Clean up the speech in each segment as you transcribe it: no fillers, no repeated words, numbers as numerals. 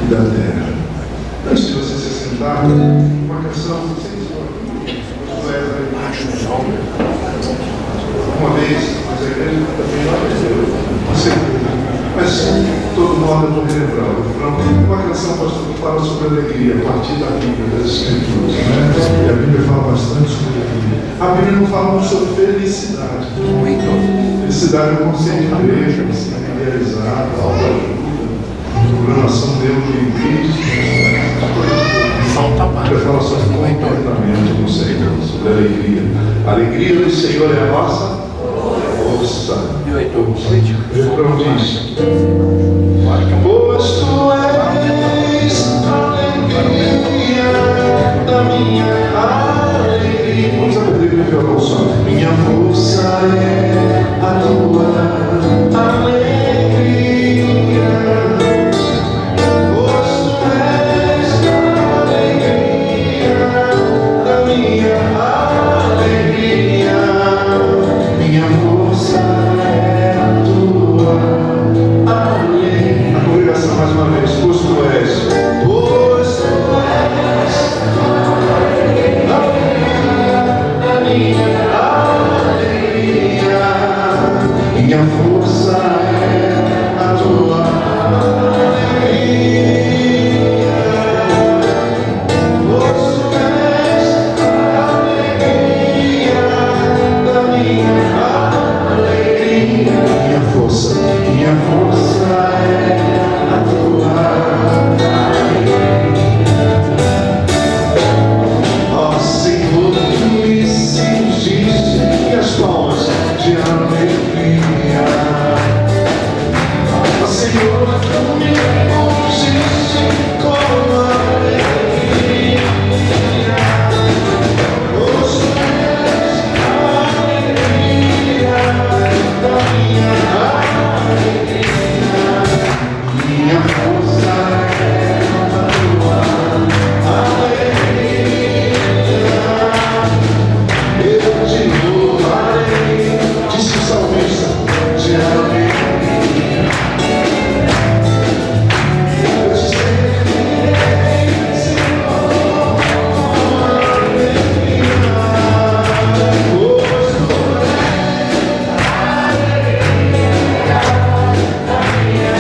e da terra. Antes de você se sentar, uma canção, não sei se uma vez, mas a igreja também não aprendeu, com certeza. Mas, de todo modo, eu vou relembrar. Uma canção que fala sobre alegria, a partir da Bíblia, das Escrituras. Né? E a Bíblia fala bastante sobre alegria. A Bíblia não fala muito sobre felicidade. Felicidade é um conceito grego, assim, idealizado, autoajuda, programação neurolinguística. A Bíblia fala sobre comportamento, não sei, sobre alegria. A alegria do Senhor é a nossa força. O refrão diz: pois tu és a alegria da minha alegria. Vamos aprender com o violão só. Minha força é a tua alegria. Pois tu és a alegria da minha alegria. Minha força é a tua alegria. A congregação mais uma vez. Pois tu és. Pois tu és a alegria da minha alegria. Minha força é a tua alegria. Pois tu és a alegria da minha alegria. Minha força é a tua alegria. Ó Senhor, tu me cingiste e as palmas de alegria. Ó Senhor, tu me ungiste com alegria. Pois tu és a alegria da minha alegria. Minha força é a tua alegria. Eu te louvarei, disse o salmista, de alegria. Eu te servirei, Senhor, com alegria. Pois tu és a alegria da minha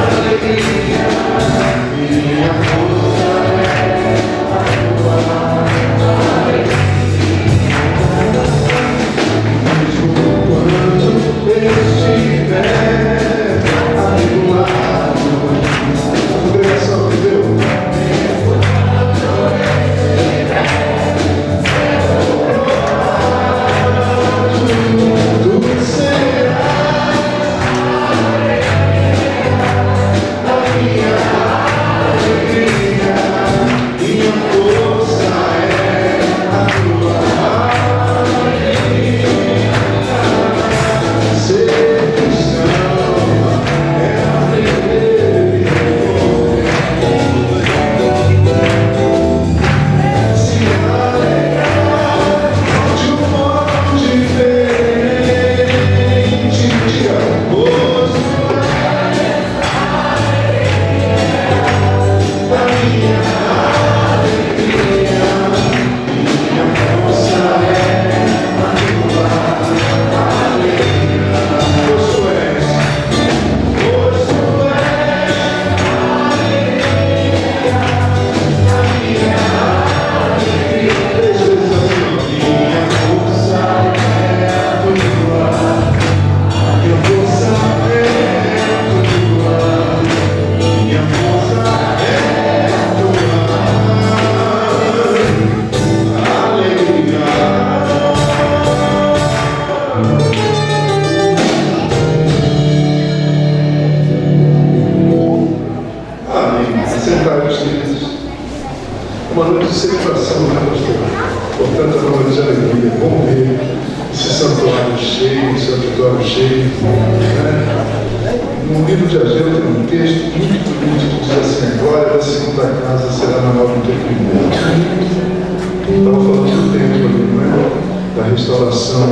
alegria. Minha força é a tua alegria. Mesmo quando eu estiver atribulado, a congregação viveu. Tu serás a minha alegria. Minha força é a tua alegria. Ser cristão é alegria. Se alegrar de um modo diferente. Diga, pois tu és a alegria da minha alegria. Minha força é a tua alegria. Pois tu és a alegria da minha alegria. Três vezes assim. Minha força é a tua. Minha força é a tua. Minha força é a tua alegria. Amém. Sentados, queridos. Uma noite de celebração, né, pastor? Portanto, é uma noite de alegria. Bom ver esse santuário cheio, esse auditório cheio. Né? No livro de Ageu tem um texto muito bonito que diz assim: a glória da segunda casa será maior do que a primeira. Estava falando do tempo ali, não é? Da restauração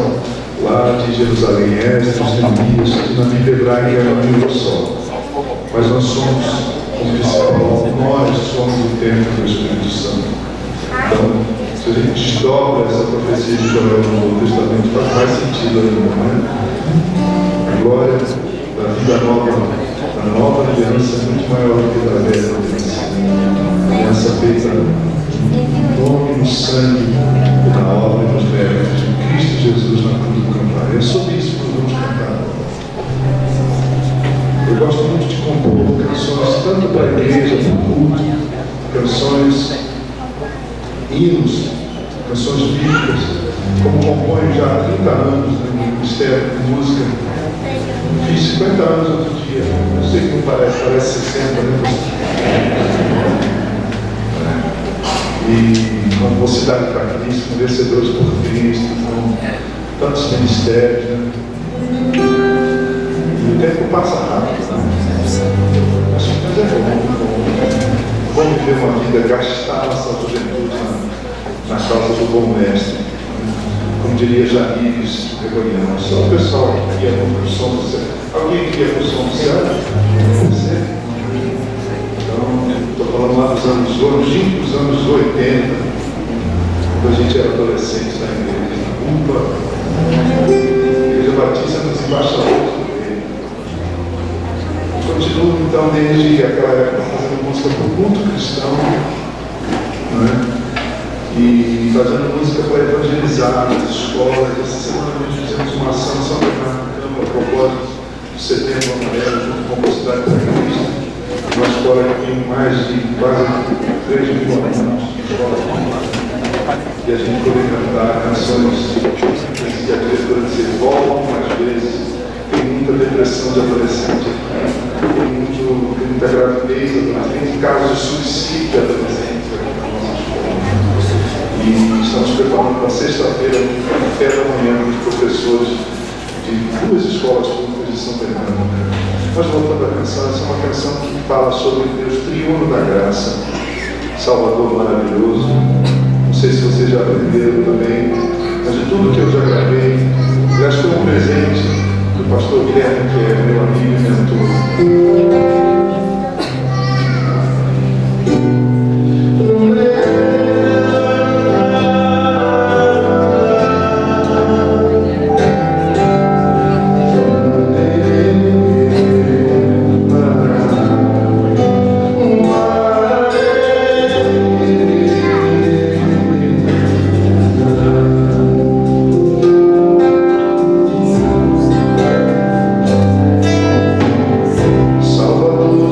lá de Jerusalém, Esdras, Neemias, que na Bíblia hebraica era um livro só. Mas nós somos como disse Paulo, nós somos o templo do Espírito Santo. Então, se a gente desdobra essa profecia de Joel no Novo Testamento, faz mais sentido ainda, né? A glória da vida nova, da nova aliança é muito maior do que da velha aliança. A aliança feita no nome, no sangue, na obra e nos méritos de Cristo Jesus na cruz do Calvário. É sobre isso que nós vamos cantar. Eu gosto muito de compor canções, tanto para a igreja, para o culto, canções, hinos, canções bíblicas, como componho já há 30 anos no Ministério de Música. Fiz 50 anos outro dia, eu sei que não parece, parece 60, né? E com Mocidade para Cristo, com Vencedores por Cristo, com tantos ministérios, né? E o tempo passa rápido, né? Mas é bom viver uma vida, gastar nossa juventude na causa do bom mestre. Como diria Jaires Gregoriano, só o pessoal que ia para o som do céu. Alguém que ia para o som do céu? Você? Então, estou falando lá dos anos 80, quando a gente era adolescente na igreja, na UPA, Igreja Batista nos embaixadores do reino. Continuo então desde aquela época fazendo música para o culto cristão, não é? E fazendo música para evangelizar nas escolas. Essa semana nós fizemos uma ação em São Bernardo, a propósito do Setembro Amarelo, junto com a Mocidade para Cristo, uma escola que tem mais de quase 3 mil alunos. E a gente poder cantar canções que a diretora dizia, voltam mais vezes. Tem muita depressão de adolescente, tem muita gravidez adolescente, tem casos de suicídio de adolescentes aqui na nossa escola. E estamos preparando para sexta-feira um café da manhã com os professores de 2 escolas públicas de São Bernardo. Mas voltando à canção, essa é uma canção que fala sobre Deus triuno da graça, Salvador maravilhoso. Não sei se vocês já aprenderam também, mas de tudo que eu já gravei, aliás, foi um presente do pastor Guilherme, que é meu amigo e mentor. Salvador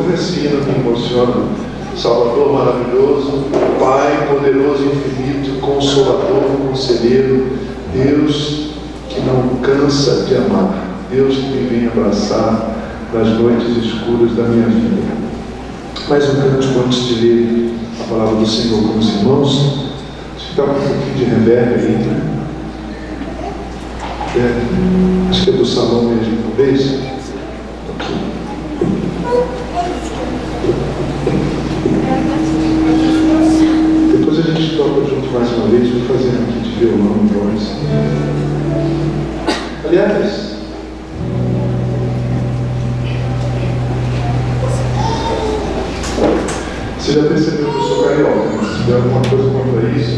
como esse hino me emociona. Salvador maravilhoso, Pai poderoso e infinito, Consolador, Conselheiro, Deus que não cansa de amar, Deus que me vem abraçar nas noites escuras da minha vida. Mais um cântico antes de ler a palavra do Senhor com os irmãos. Acho que está um pouquinho de reverb aí, né? Acho que é do salão mesmo, talvez. Depois a gente toca junto mais uma vez, vou fazendo aqui de violão e voz. Aliás, você já percebeu que eu sou carioca, mas se tiver alguma coisa contra isso,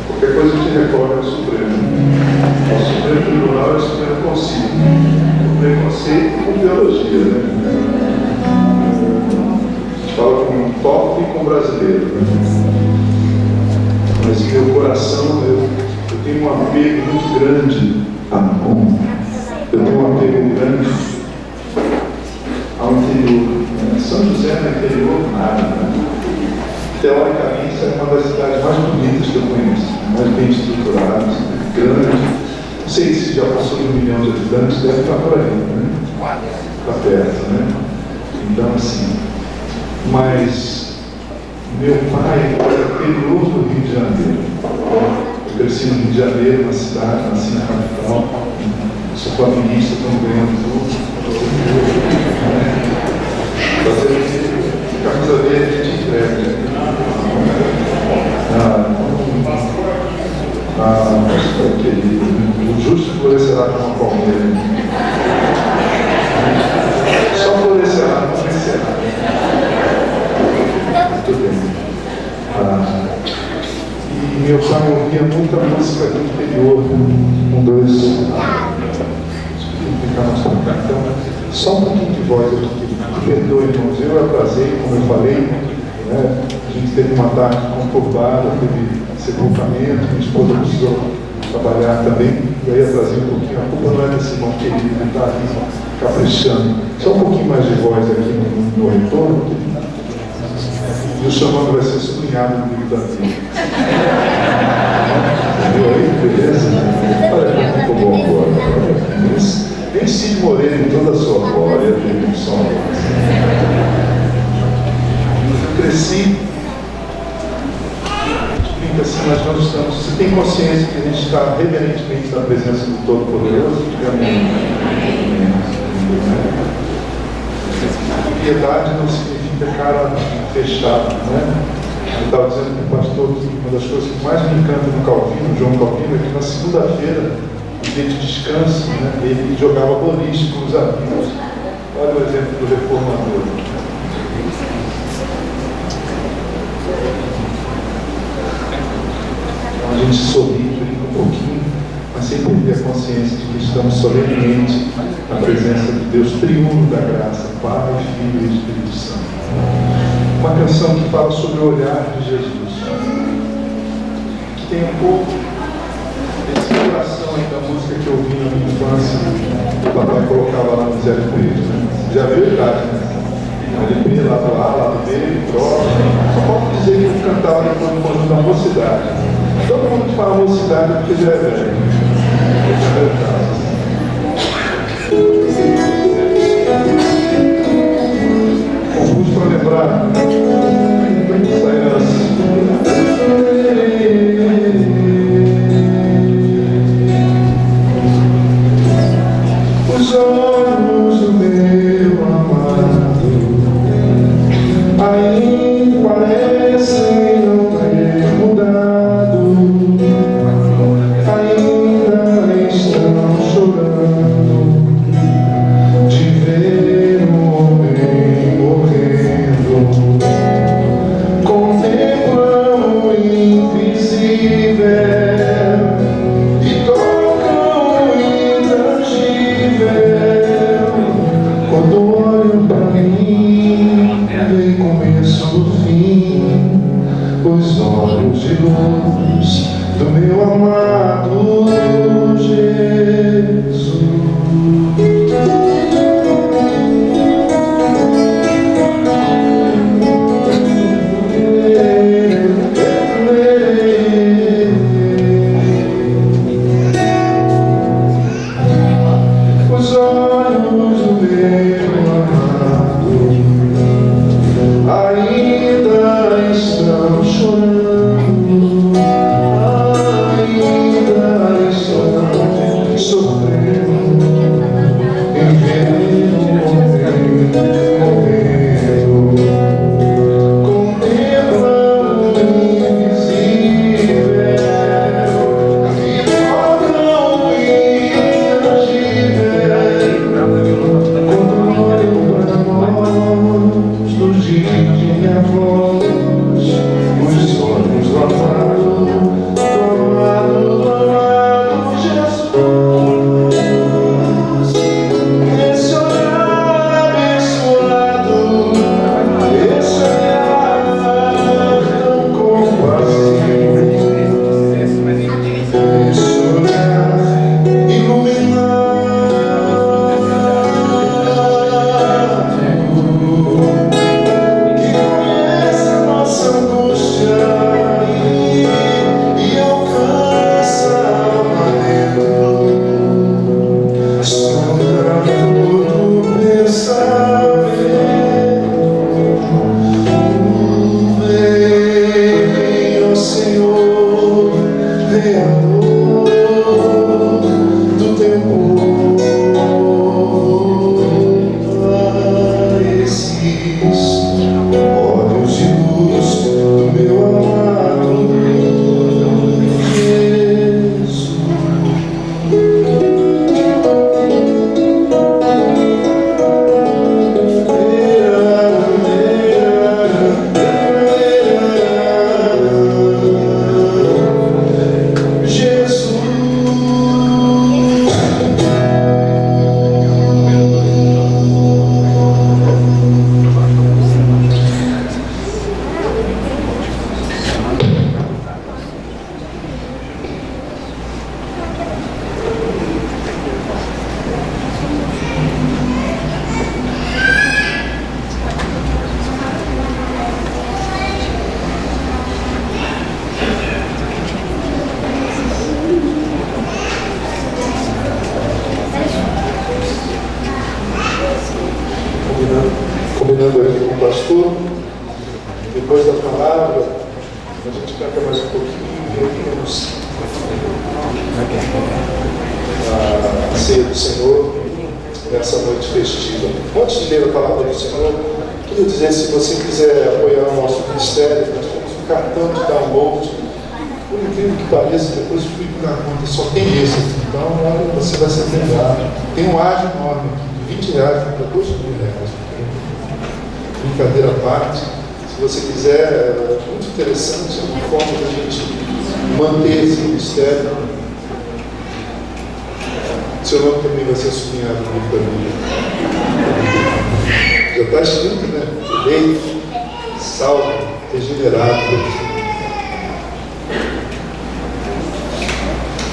qualquer coisa que recorre ao Supremo. O Supremo Tribunal é o Supremo Conselho. O preconceito com biologia, né? A gente fala com um top e com brasileiro, né? Mas meu coração, eu tenho um apego muito grande a bom. Eu tenho um apego grande ao interior. São José no interior, nada, né? Teoricamente, é uma das cidades mais bonitas que eu conheço, mais bem estruturadas, grande. Não sei se já passou de 1 milhão de habitantes, deve estar por aí, né? Está perto, né? Então, assim, mas meu pai era interior do Rio de Janeiro. Eu cresci no Rio de Janeiro, na cidade, nasci na capital. Sou flamenguista, estamos ganhando tudo. Camisa verde a gente entrega. O justo florescerá como uma palmeira. Só florescerá, não crescerá. Muito bem. E meu pai ouvia muita música do interior, com dois. Então, só um pouquinho de voz aqui. Perdoe, irmãos, eu atrasei, como eu falei, né? A gente teve uma tarde conturbada, teve sepultamento, minha esposa precisou trabalhar também, e aí atrasei um pouquinho. A culpa não é desse irmão querido, ele está ali caprichando. Só um pouquinho mais de voz aqui no retorno, e o chamando vai ser sublinhado no livro da vida. Viu aí? Beleza? Olha como ficou bom agora. Nem Cid Moreira em toda a sua glória, teve um som. Eu cresci, explica assim, mas nós estamos. Você tem consciência que a gente está reverentemente na presença do Todo-Poderoso? Piedade não significa cara fechada, né? Eu estava dizendo para o pastor que uma das coisas que mais me encanta no Calvino, João Calvino, é que na segunda-feira, no dia de descanso, né, ele jogava boliche com os amigos. Olha o exemplo do reformador. Então a gente sorri, brinca um pouquinho, mas sem perder a consciência de que estamos solenemente na presença de Deus, triuno da graça, Pai, Filho e Espírito Santo. Uma canção que fala sobre o olhar de Jesus, que tem um pouco de inspiração aí da música que eu ouvi na minha infância, que o papai colocava lá no Zé de Preto, né? Já viu a idade, né? LP, lado A, lado B, troca. Só posso dizer que eu cantava depois do conjunto da mocidade. Todo mundo que fala mocidade é porque já é velho. Esse é o meu caso. Compus para lembrar essa herança. Os olhos do meu amado ainda parecem não ter mudado, ainda estão chorando de ver um homem morrendo. Contemplam o invisível e tocam o intangível. Quando olham para mim, vem começo do fim, os olhos de luz do meu amado Jesus. minha voz, os olhos do amado, Jesus. Esse olhar abençoado, esse olhar tão compassivo, esse olhar iluminado. Combinando aqui com o pastor, depois da palavra, a gente canta mais um pouquinho e reunimos a ceia do Senhor nessa noite festiva. Antes de ler a palavra do Senhor, queria dizer, se você quiser apoiar o nosso ministério, nós temos um cartão de download, por incrível que pareça, depois eu fui na conta, só tem esse aqui. Então, olha, você vai se atender. Tem um ágio enorme aqui, de R$20 para R$2.000. Brincadeira à parte, se você quiser, é muito interessante, é uma forma da gente manter esse ministério. Seu nome também vai ser sublinhado no livro da Bíblia. Já está escrito, né? Eleito, salvo, regenerado.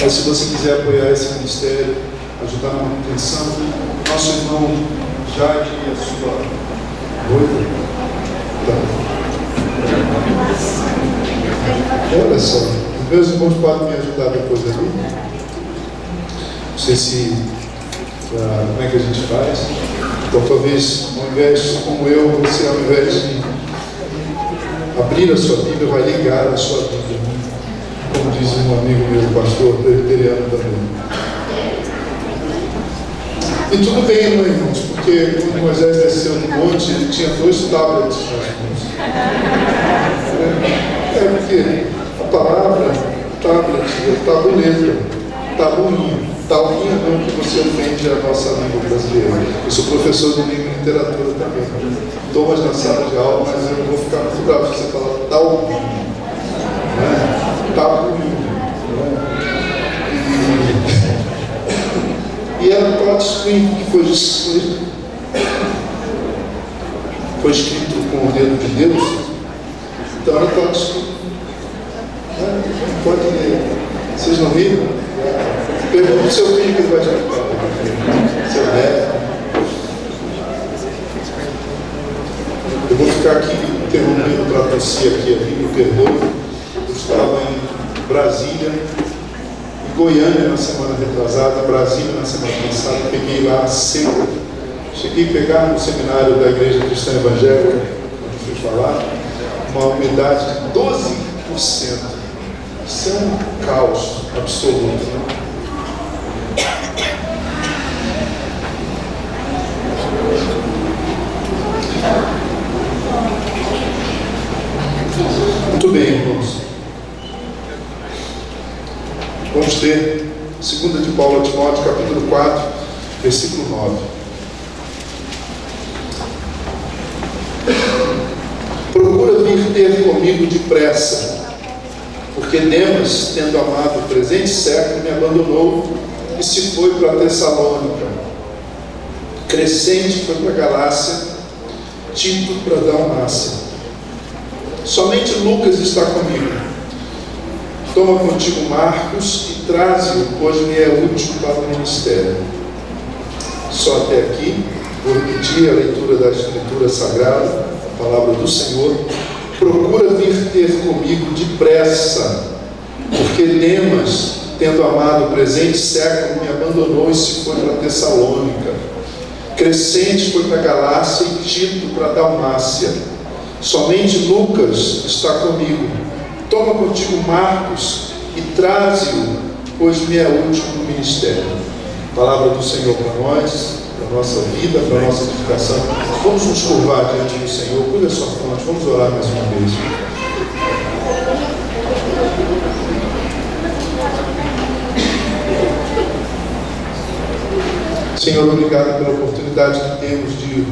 Mas se você quiser apoiar esse ministério, ajudar na manutenção, nosso irmão Jade e a sua noiva. Olha só, meus irmãos podem me ajudar depois ali. Não sei se como é que a gente faz. Então talvez, ao invés, como eu, você ao invés de abrir a sua Bíblia, vai ligar a sua Bíblia. Como diz um amigo meu, pastor presbiteriano também. E tudo bem, não, irmãos, porque quando Moisés desceu no monte, ele tinha 2 tablets nas mãos. Porque a palavra tablet é tabuleta, tabuinha. Tabuinha não, que você ofende a nossa língua brasileira. Eu sou professor de língua e literatura também. Estou mais na sala de aula, mas eu não vou ficar muito bravo se você falar tabuinha. Tabuinha. E era um touchscreen que foi escrito com o dedo de Deus. Então era touchscreen. Pode ler. Vocês não viram? Pergunta para o seu filho que ele vai te contar. Seu neto. Eu vou ficar aqui interrompendo para tossir aqui, me perdoe. Eu estava em Brasília, em Goiânia na semana retrasada, Brasília na semana passada, peguei lá a seca. Cheguei a pegar no seminário da Igreja Cristã Evangélica, onde fui falar, uma umidade de 12%. Isso é um caos absoluto. Muito bem, irmãos. Vamos ter 2 de Paulo a Timóteo, capítulo 4, versículo 9. vir ter comigo depressa, porque Demas, tendo amado o presente século, me abandonou e se foi para Tessalônica. Crescente foi para Galácia, Tito para Dalmácia. Somente Lucas está comigo. Toma contigo Marcos e traze-o, pois me é útil para o ministério. Só até aqui. Vou repetir a leitura da Escritura Sagrada, a palavra do Senhor. Procura vir ter comigo depressa, porque Demas, tendo amado o presente século, me abandonou e se foi para Tessalônica. Crescente foi para Galácia e Tito para Dalmácia. Somente Lucas está comigo. Toma contigo Marcos e traze-o, pois me é útil no ministério. Palavra do Senhor para nós, para a nossa vida, para a nossa edificação. Vamos nos curvar diante do Senhor. Cuide a sua fronte. Vamos orar mais uma vez. Senhor, obrigado pela oportunidade que temos de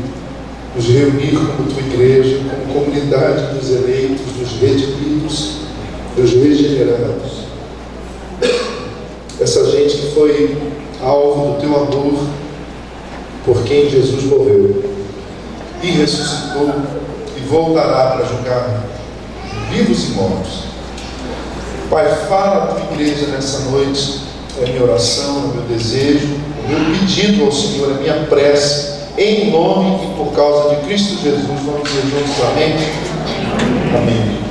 nos reunir como tua igreja, como comunidade dos eleitos, dos redimidos, dos regenerados. Essa gente que foi alvo do teu amor, por quem Jesus morreu e ressuscitou e voltará para julgar vivos e mortos. Pai, fala a tua igreja nessa noite. É a minha oração, é o meu desejo, o meu pedido ao Senhor, a minha prece, em nome e por causa de Cristo Jesus. Vamos dizer juntos amém? Amém.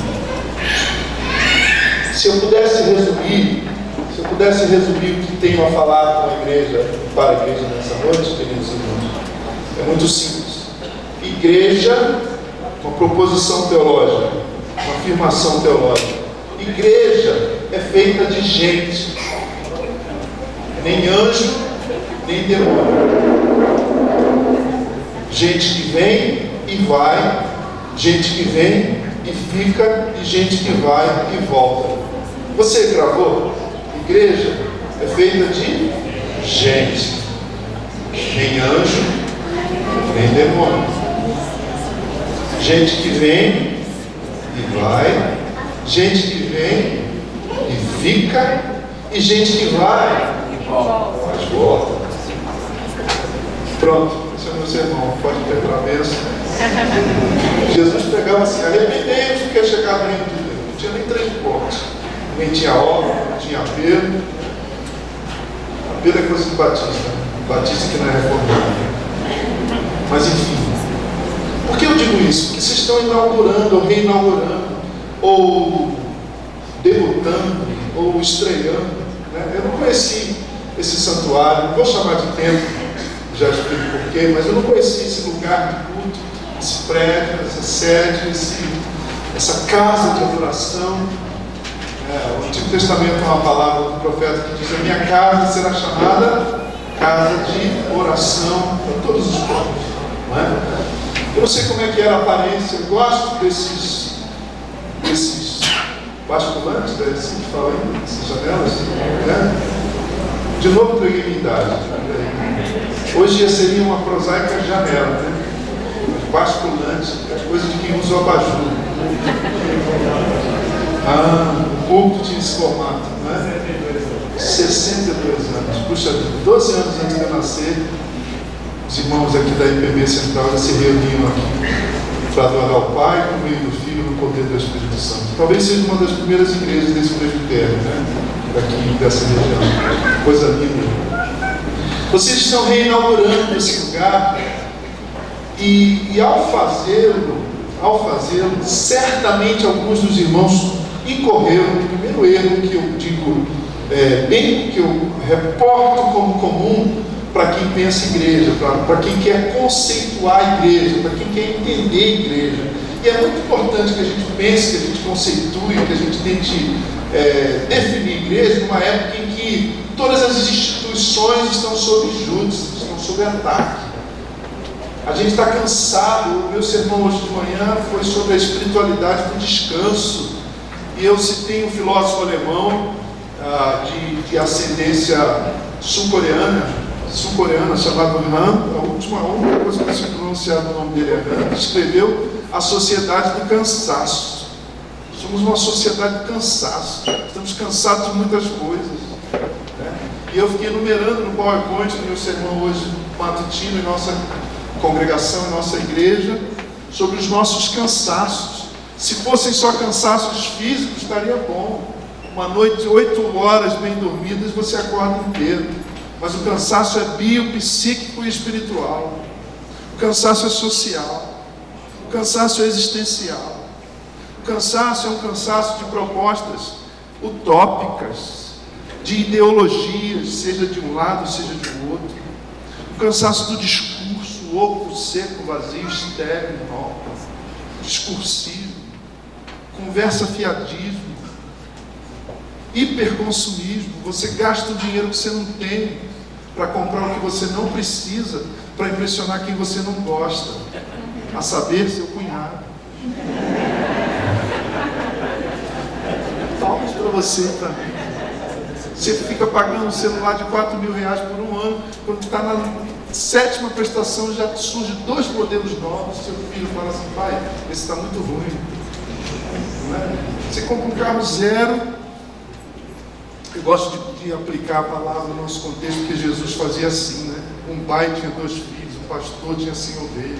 Se eu pudesse resumir o que tenho a falar com a igreja, para a igreja nessa noite, queridos irmãos, é muito simples. Igreja, uma proposição teológica, uma afirmação teológica. Igreja é feita de gente, nem anjo, nem demônio. Gente que vem e vai, gente que vem e fica, e gente que vai e volta. Você gravou? Igreja é feita de gente, nem anjo, nem demônio. Gente que vem e vai, gente que vem e fica, e gente que vai mas volta. Pronto, esse é o meu sermão, pode ter para a mesa. Jesus pregava assim: arrependei-vos, porque é chegado o reino de Deus. Não tinha nem 3 pontos, nem tinha obra, não tinha Pedro. Pedro é coisa de Batista, Batista que não é reformado. Mas enfim, por que eu digo isso? Porque vocês estão inaugurando, ou reinaugurando, ou debutando, ou estreando. Eu não conheci esse santuário, não vou chamar de templo, já explico porquê, mas eu não conheci esse lugar de culto, esse prédio, essa sede, essa casa de adoração. O Antigo Testamento é uma palavra do profeta que diz: a minha casa será chamada casa de oração para todos os povos. Não é? Eu não sei como é que era a aparência, eu gosto desses basculantes, é assim que fala aí, essas janelas, né? De novo preguei minha idade. Hoje seria uma prosaica janela, né? Basculante, é coisa de quem usa o abajur. O púlpito tinha esse formato, né? 62 anos. Puxa, 12 anos antes de eu nascer, os irmãos aqui da IPB Central já se reuniam aqui para adorar o Pai, por meio do Filho, no poder do Espírito Santo. Talvez seja uma das primeiras igrejas desse presbitério, né? Daqui, dessa região. Coisa linda. Vocês estão reinaugurando esse lugar e ao fazê-lo, certamente alguns dos irmãos incorreram no primeiro erro que eu digo, que eu reporto como comum para quem pensa em igreja, para quem quer conceituar a igreja, para quem quer entender a igreja. E é muito importante que a gente pense, que a gente conceitue, que a gente tente definir a igreja numa época em que todas as instituições estão sob júdice, estão sob ataque. A gente está cansado. O meu sermão hoje de manhã foi sobre a espiritualidade do descanso. E eu citei um filósofo alemão de ascendência sul-coreana, chamado Han. A única coisa que eu sei pronunciar o nome dele é Han. Escreveu a sociedade do cansaço. Somos uma sociedade do cansaço. Estamos cansados de muitas coisas, né? E eu fiquei enumerando no PowerPoint do meu sermão hoje matutino em nossa congregação, em nossa igreja, sobre os nossos cansaços. Se fossem só cansaços físicos, estaria bom. Uma noite de 8 horas bem dormidas, você acorda inteiro. Mas o cansaço é bio, psíquico e espiritual. O cansaço é social. O cansaço é existencial. O cansaço é um cansaço de propostas utópicas, de ideologias, seja de um lado, seja de outro. O cansaço do discurso, oco, seco, vazio, estéril, inócuo, discursivo, conversa fiadismo, hiperconsumismo. Você gasta o dinheiro que você não tem para comprar o que você não precisa, para impressionar quem você não gosta, a saber, seu cunhado. Palmas para você e para mim. Você fica pagando um celular de R$4.000 por um ano, quando está na 7ª prestação já surge 2 modelos novos. Seu filho fala assim: pai, esse está muito ruim. Não é? Você compra um carro zero. Eu gosto de aplicar a palavra no nosso contexto, porque Jesus fazia assim, né? Um pai tinha 2 filhos, um pastor tinha 100 ovelhas.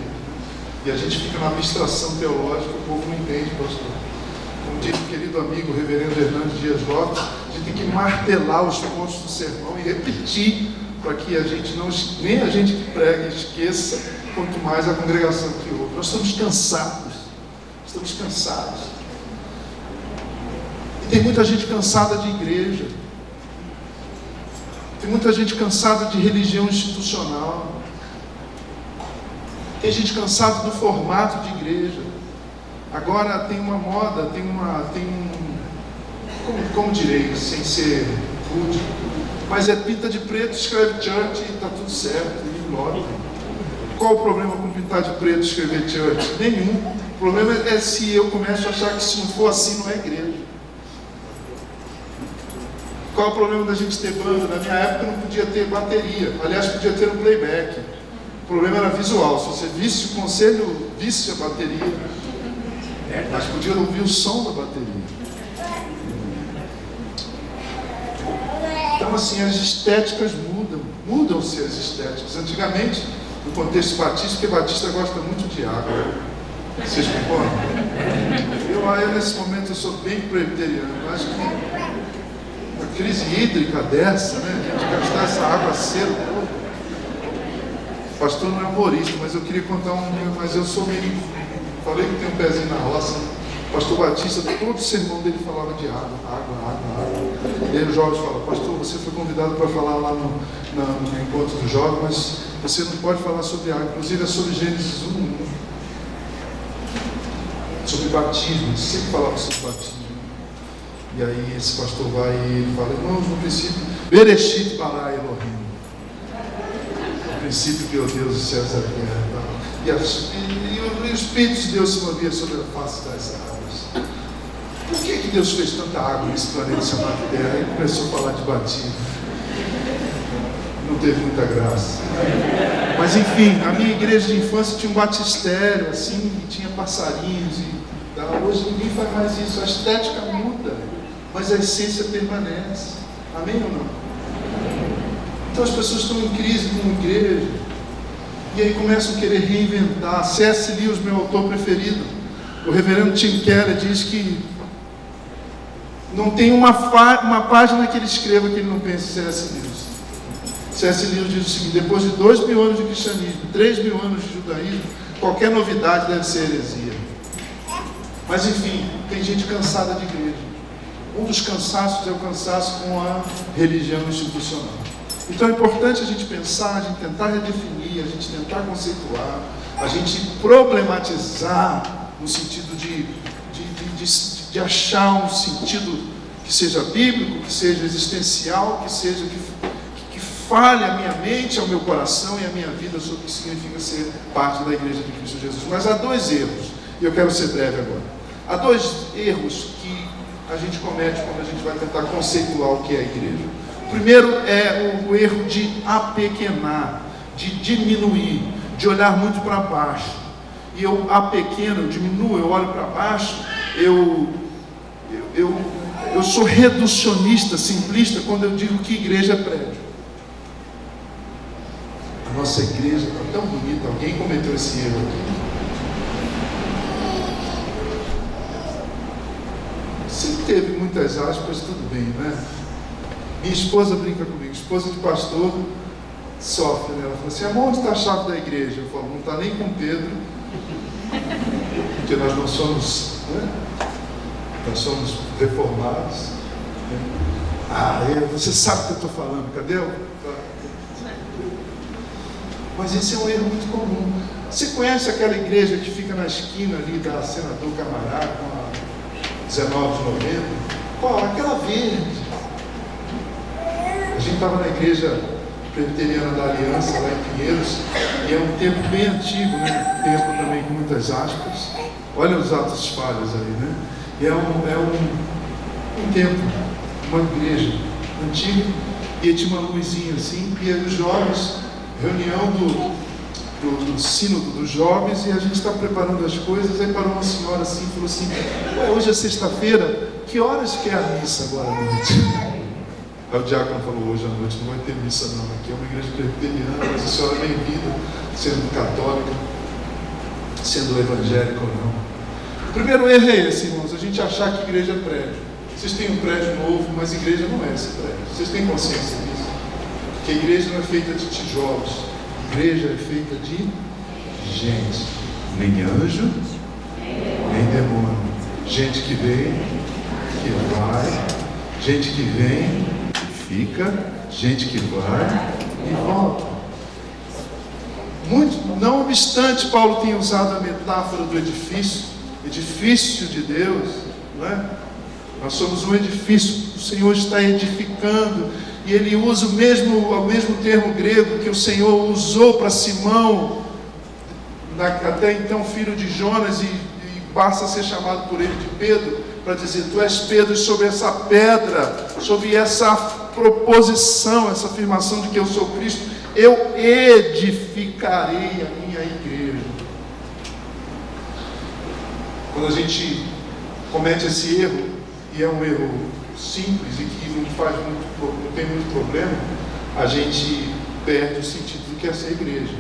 E a gente fica na abstração teológica, o povo não entende, pastor. Como diz o querido amigo reverendo Hernandes Dias Lopes, a gente tem que martelar os pontos do sermão e repetir, para que a gente não, nem a gente que prega esqueça, quanto mais a congregação que ouve. Nós estamos cansados. Estamos cansados. E tem muita gente cansada de igreja. Tem muita gente cansada de religião institucional. Tem gente cansada do formato de igreja. Agora tem uma moda, como direi, sem ser rude, mas pinta de preto, escreve church e está tudo certo, e glória. Qual o problema com pintar de preto e escrever church? Nenhum. O problema é se eu começo a achar que se não for assim não é igreja. Qual o problema da gente ter banda? Na minha época não podia ter bateria, aliás podia ter um playback. O problema era visual. Se você visse o conselho, visse a bateria, mas podia ouvir o som da bateria. Então assim, as estéticas mudam-se as estéticas. Antigamente, no contexto batista, porque batista gosta muito de água. Vocês concordam? Eu nesse momento eu sou bem presbiteriano. Eu acho que uma crise hídrica dessa, né? A gente gastar essa água cedo. O pastor não é humorista, mas eu queria contar mas eu sou meio... Falei que tem um pezinho na roça. O pastor Batista, todo o sermão dele falava de água. E aí o Jorge fala: pastor, você foi convidado para falar lá no encontro do jovem, mas você não pode falar sobre água. Inclusive é sobre Gênesis 1, sobre batismo. Sempre falava sobre batismo. E aí esse pastor vai e ele fala: irmãos, no princípio, Bereshit bara Elohim. No princípio criou Deus os céus e a terra. E o Espírito de Deus se movia sobre a face das águas. Por que Deus fez tanta água nesse planeta chamado Terra? Ele começou a falar de batismo. Não teve muita graça. Mas enfim, a minha igreja de infância tinha um batistério, assim, e tinha passarinhos e tal. Hoje ninguém faz mais isso. A estética muda, mas a essência permanece. Amém ou não? Então as pessoas estão em crise com a igreja. E aí começam a querer reinventar. C.S. Lewis, meu autor preferido, o reverendo Tim Keller, diz que não tem uma página que ele escreva que ele não pense em C.S. Lewis. C.S. Lewis diz o seguinte: depois de 2.000 anos de cristianismo, 3.000 anos de judaísmo, qualquer novidade deve ser heresia. Mas enfim, tem gente cansada de igreja. Um dos cansaços é o cansaço com a religião institucional. Então é importante a gente pensar, a gente tentar redefinir, a gente tentar conceituar, a gente problematizar no sentido de achar um sentido que seja bíblico, que seja existencial, que seja que fale a minha mente, ao meu coração e a minha vida sobre o que significa ser parte da Igreja de Cristo Jesus. Mas há 2 erros, e eu quero ser breve agora. Há 2 erros que a gente comete quando a gente vai tentar conceituar o que é a igreja. O primeiro é o erro de apequenar, de diminuir, de olhar muito para baixo. e eu apequeno, eu diminuo, eu olho para baixo, eu sou reducionista, simplista, quando eu digo que igreja é prédio. A nossa igreja está tão bonita, alguém cometeu esse erro aqui. Sempre teve muitas aspas, tudo bem, né? Minha esposa brinca comigo, esposa de pastor sofre, né? Ela fala assim: amor, onde está a chave da igreja? Eu falo: não está nem com Pedro, porque nós não somos, né? Nós somos reformados, né? Você sabe o que eu estou falando, cadê eu? Mas esse é um erro muito comum. Você conhece aquela igreja que fica na esquina ali da Senador Camará, com a 19 de novembro? Qual? Aquela verde. A gente estava na igreja presbiteriana da Aliança, lá em Pinheiros, e é um templo bem antigo, né? Templo também com muitas aspas. Olha os atos falhos ali, né? E é um templo, uma igreja antiga, e tinha uma luzinha assim, e aí os jovens, reunião do sínodo dos jovens, e a gente está preparando as coisas. Aí parou uma senhora assim e falou assim: ué, hoje é sexta-feira, que horas que é a missa agora à noite? Aí o diácono falou: hoje à noite não vai ter missa não, aqui é uma igreja presbiteriana, mas a senhora é bem-vinda, sendo católica, sendo evangélica ou não. O primeiro erro é esse, irmãos, a gente achar que igreja é prédio. Vocês têm um prédio novo, mas igreja não é esse prédio. Vocês têm consciência disso? Que a igreja não é feita de tijolos, a igreja é feita de gente, nem anjo, nem demônio, gente que vem, que vai, gente que vem, que fica, gente que vai e volta. Não obstante, Paulo tem usado a metáfora do edifício de Deus, não é? Nós somos um edifício, o Senhor está edificando. E ele usa o mesmo termo grego que o Senhor usou para Simão, até então filho de Jonas, e passa a ser chamado por ele de Pedro, para dizer: tu és Pedro, e sobre essa pedra, sobre essa proposição, essa afirmação de que eu sou Cristo, eu edificarei a minha igreja. Quando a gente comete esse erro, e é um erro simples e que não tem muito problema, a gente perde o sentido do que é ser igreja.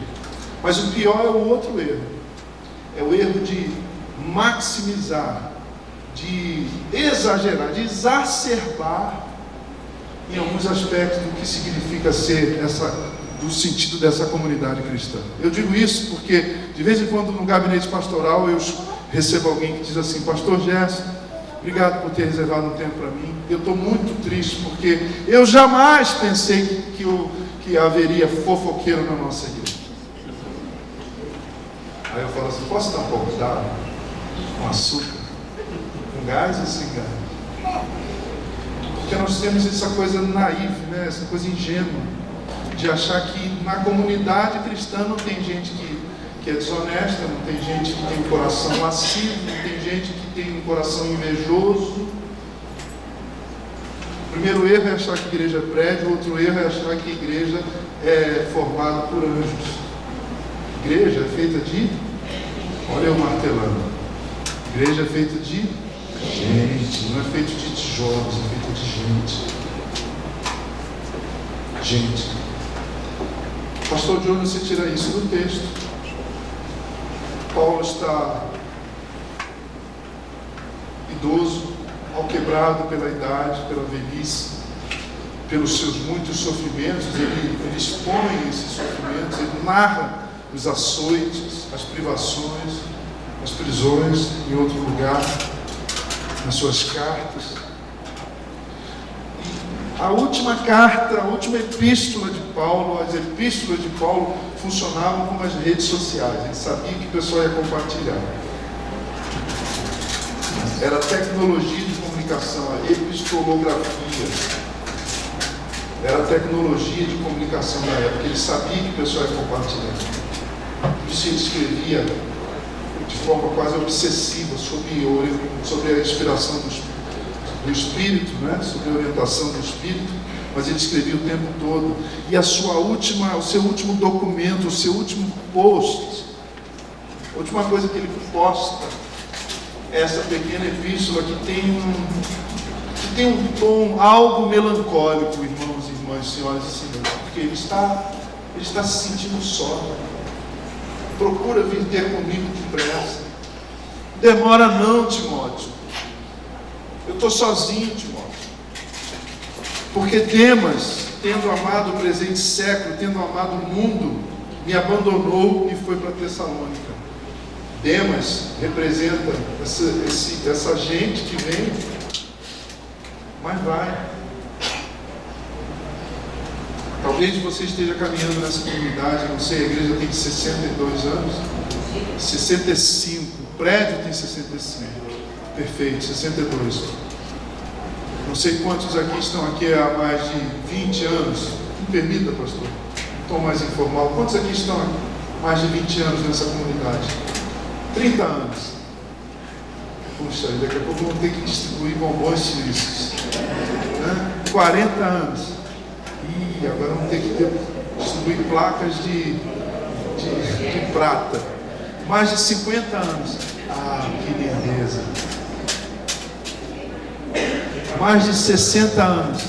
Mas o pior é o outro erro, é o erro de maximizar, de exagerar, de exacerbar em alguns aspectos do que significa ser do sentido dessa comunidade cristã. Eu digo isso porque de vez em quando no gabinete pastoral eu recebo alguém que diz assim: pastor Gerson, obrigado por ter reservado um tempo para mim. Eu estou muito triste porque eu jamais pensei que haveria fofoqueiro na nossa igreja. Aí eu falo assim: posso dar um pouco d'água? Com açúcar? Com gás ou sem gás? Porque nós temos essa coisa naive, né? Essa coisa ingênua, de achar que na comunidade cristã não tem gente que é desonesta, não tem gente que tem um coração lascivo, não tem gente que tem um coração invejoso. O primeiro erro é achar que a igreja é prédio, o outro erro é achar que a igreja é formada por anjos. A igreja é feita de, olha eu martelando, a igreja é feita de gente, não é feita de tijolos, é feita de gente. Gente. Pastor Johnny, você tira isso do texto. Paulo está idoso, alquebrado pela idade, pela velhice, pelos seus muitos sofrimentos. Ele expõe esses sofrimentos, ele narra os açoites, as privações, as prisões em outro lugar, nas suas cartas. A última carta, a última epístola de Paulo, as epístolas de Paulo funcionavam como as redes sociais. Ele sabia que o pessoal ia compartilhar. Era a tecnologia de comunicação, a epistolografia. Era a tecnologia de comunicação da época. Ele sabia que o pessoal ia compartilhar. Por isso ele escrevia de forma quase obsessiva sobre a inspiração do Espírito, né? Sobre a orientação do Espírito, mas ele escrevia o tempo todo. E o seu último documento, o seu último post, última coisa que ele posta é essa pequena epístola que tem um tom algo melancólico, irmãos e irmãs, senhoras e senhores, porque ele está se sentindo só. Procura vir ter comigo depressa. Demora não, Timóteo. Eu estou sozinho, Timóteo. Porque Demas, tendo amado o presente século, tendo amado o mundo, me abandonou e foi para Tessalônica. Demas representa essa gente que vem, mas vai. Talvez você esteja caminhando nessa comunidade, não sei, a igreja tem 62 anos, 65, o prédio tem 65, perfeito, 62. Não sei quantos aqui estão aqui há mais de 20 anos, me permita, pastor, um tom mais informal, quantos aqui estão há mais de 20 anos nessa comunidade? 30 anos. Puxa, daqui a pouco vamos ter que distribuir bombons suíços. 40 anos. E agora vamos ter que distribuir placas de prata. Mais de 50 anos. Ah, que lindeza. Mais de 60 anos.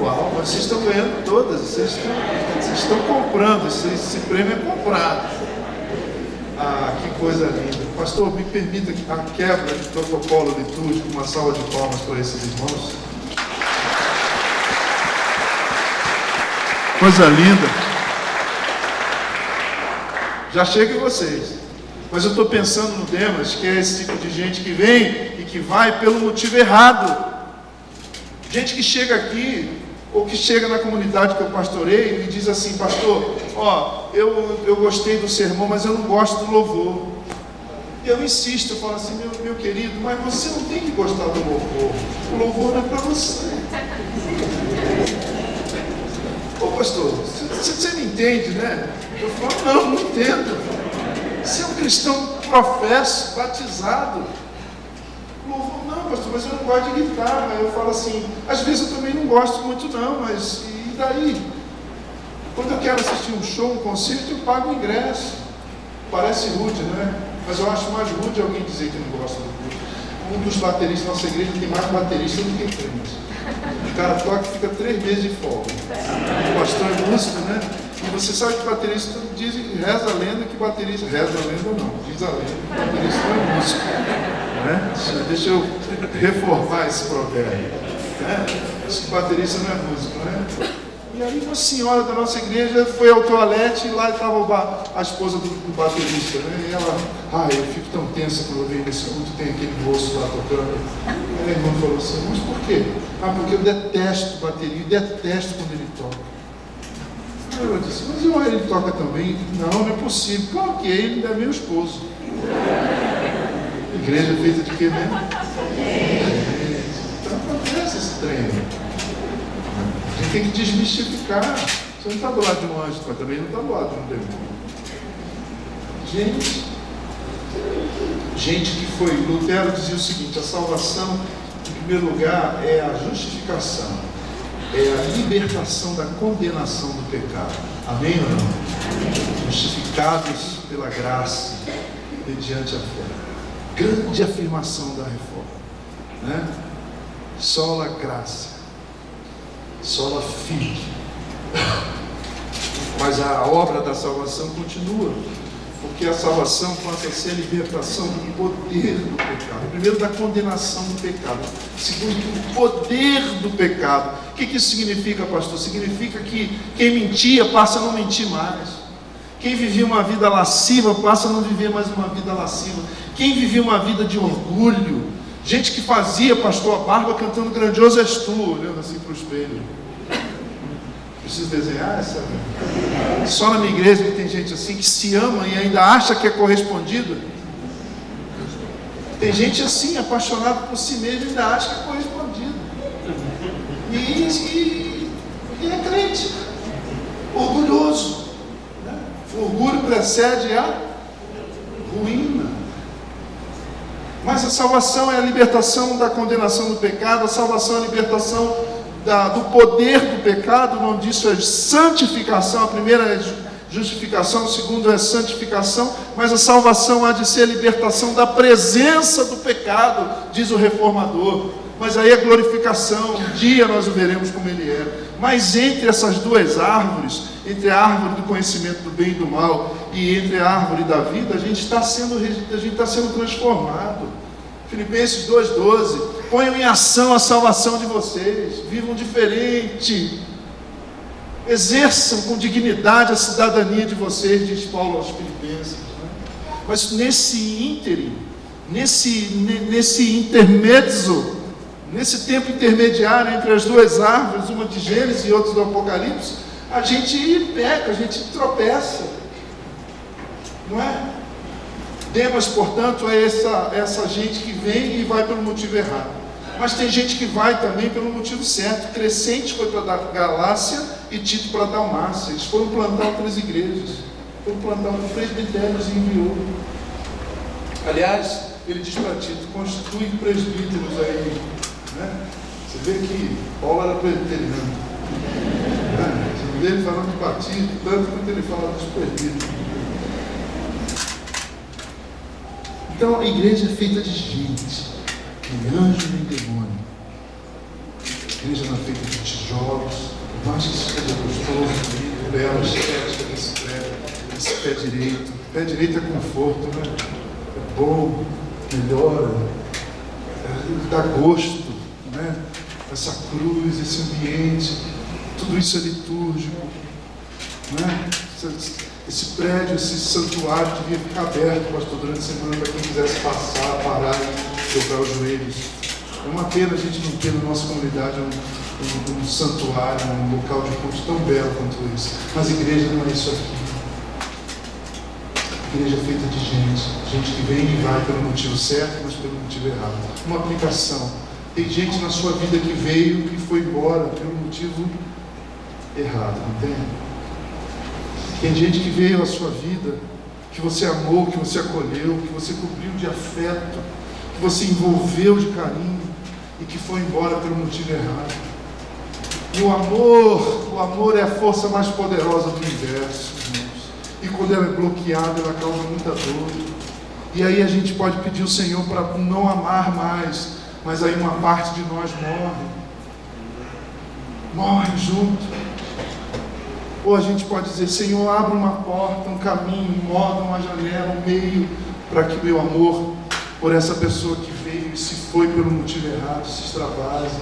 Uau, mas vocês estão ganhando todas. Vocês estão comprando. Esse prêmio é comprado. Ah, que coisa linda. Pastor, me permita a quebra de protocolo litúrgico, uma salva de palmas para esses irmãos. Coisa linda. Já chega em vocês. Mas eu estou pensando no Demas, que é esse tipo de gente que vem e que vai pelo motivo errado. Gente que chega aqui, ou que chega na comunidade que eu pastorei e diz assim: pastor, eu gostei do sermão, mas eu não gosto do louvor. E eu insisto, eu falo assim: meu querido, mas você não tem que gostar do louvor. O louvor não é para você. Ô pastor, você me entende, né? Eu falo: não entendo. Você é um cristão professo, batizado. Louvor, não, pastor, mas eu não gosto de guitarra. Eu falo assim: às vezes eu também não gosto muito não, mas e daí? Quando eu quero assistir um show, um concerto, eu pago o ingresso. Parece rude, né? Mas eu acho mais rude alguém dizer que não gosta do culto. Um dos bateristas da nossa igreja tem mais baterista do que crente. O cara toca e fica 3 meses de folga. O pastor é músico, né? E você sabe que baterista diz, reza a lenda que baterista, reza a lenda não, diz a lenda que baterista não é músico. Né? Deixa eu reformar esse provérbio. Né? Diz que baterista não é músico, né? E aí uma senhora da nossa igreja foi ao toalete e lá estava a esposa do baterista, né? E ela, eu fico tão tensa quando eu venho nesse culto, tem aquele moço lá tocando. Aí a irmã falou assim: mas por quê? Porque eu detesto bateria, detesto quando ele toca. Aí eu disse: mas ele toca também? Não é possível. Claro que ele é meu esposo. Igreja feita de quê mesmo? Então acontece esse treino. A gente tem que desmistificar. Você não está do lado de um anjo, mas também não está do lado de um demônio. Gente que foi. Lutero dizia o seguinte: a salvação, em primeiro lugar, é a justificação, é a libertação da condenação do pecado. Amém ou não? Justificados pela graça, mediante a fé. Grande afirmação da reforma, né? Sola graça, sola fide. Mas a obra da salvação continua, porque a salvação passa a ser a libertação do poder do pecado. Primeiro, da condenação do pecado. Segundo, do poder do pecado. O que isso significa, pastor? Significa que quem mentia passa a não mentir mais. Quem vivia uma vida lasciva passa a não viver mais uma vida lasciva. Quem vivia uma vida de orgulho, gente que fazia, pastor, a barba cantando grandioso és tu, olhando assim para o espelho. Preciso desenhar essa? Só na minha igreja que tem gente assim que se ama e ainda acha que é correspondido. Tem gente assim, apaixonada por si mesmo e ainda acha que é correspondido. E é crente, orgulhoso. O orgulho precede a ruína. Mas a salvação é a libertação da condenação do pecado, a salvação é a libertação do poder do pecado. O nome disso é santificação. A primeira é justificação, o segundo é santificação, mas a salvação há de ser a libertação da presença do pecado, diz o reformador. Mas aí a glorificação, um dia nós o veremos como ele é. Mas entre essas duas árvores, entre a árvore do conhecimento do bem e do mal e entre a árvore da vida, a gente está sendo transformado. Filipenses 2,12, ponham em ação a salvação de vocês, vivam diferente, exerçam com dignidade a cidadania de vocês, diz Paulo aos Filipenses. Mas nesse ínterim, nesse intermezzo, nesse tempo intermediário entre as duas árvores, uma de Gênesis e outra do Apocalipse, a gente peca, a gente tropeça, não é? Demas, portanto, é essa gente que vem e vai pelo motivo errado. Mas tem gente que vai também pelo motivo certo. Crescente foi para Galácia e Tito para Dalmácia. Eles foram plantar outras igrejas, foram plantar um presbitérios e enviou. Aliás, ele diz para Tito, constitui presbíteros aí, né? Você vê que Paulo era presbiteriano, né? Você vê ele falando de batismo, tanto quanto ele fala dos presbíteros. Então a igreja é feita de gente, nem anjo nem demônio. A igreja não é feita de tijolos, por mais que isso seja gostoso, bonito, belo, estética desse prédio, esse pé direito. Pé direito é conforto, né? É bom, melhora, dá gosto, né? Essa cruz, esse ambiente, tudo isso é litúrgico, né? Esse prédio, esse santuário devia ficar aberto, pastor, durante a semana, para quem quisesse passar, parar e dobrar os joelhos. É uma pena a gente não ter na nossa comunidade um santuário, um local de culto tão belo quanto esse. Mas a igreja não é isso aqui. A igreja é feita de gente que vem e vai pelo motivo certo, mas pelo motivo errado. Uma aplicação. Tem gente na sua vida que veio e foi embora pelo motivo errado, não tem? Tem gente que veio à sua vida, que você amou, que você acolheu, que você cobriu de afeto, que você envolveu de carinho e que foi embora pelo motivo errado. E o amor é a força mais poderosa do universo, irmãos. E quando ela é bloqueada, ela causa muita dor. E aí a gente pode pedir ao Senhor para não amar mais, mas aí uma parte de nós morre junto. Ou a gente pode dizer, Senhor, abre uma porta, um caminho, um modo, uma janela, um meio, para que o meu amor por essa pessoa que veio e se foi pelo motivo errado, se extravase.